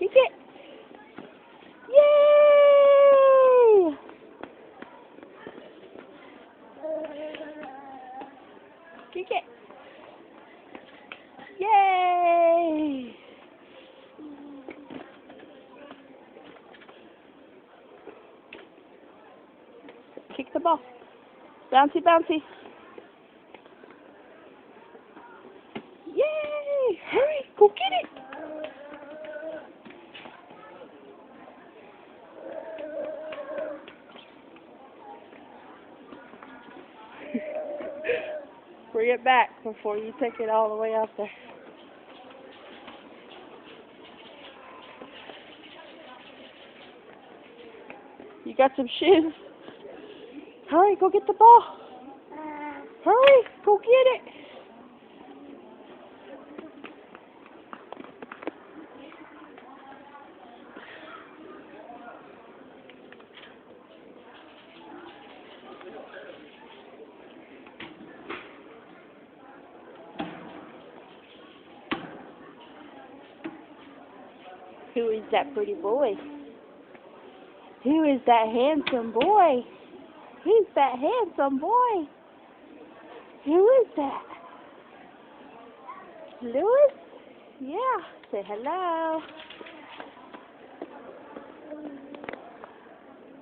Kick it. Yay! Kick it. Yay! Kick the ball. Bouncy, bouncy. Yay! Hurry, go get it. Bring it back before you take it all the way out there. You got some shoes? Hurry, go get the ball. Hurry, go get it. Who is that pretty boy? Who is that handsome boy? Who's that handsome boy? Who is that? Louis? Yeah. Say hello.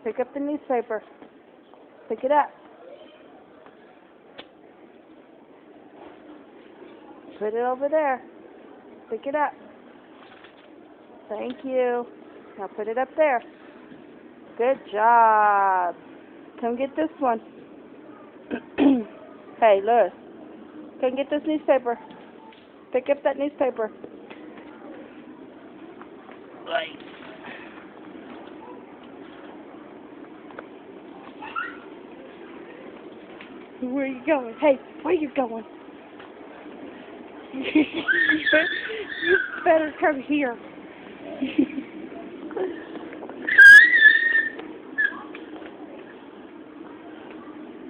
Pick up the newspaper. Pick it up. Put it over there. Pick it up. Thank you. Now put it up there. Good job. Come get this one. Hey, Louis. Come get this newspaper. Pick up that newspaper. Right. Where are you going? Hey, where are you going? You better come here.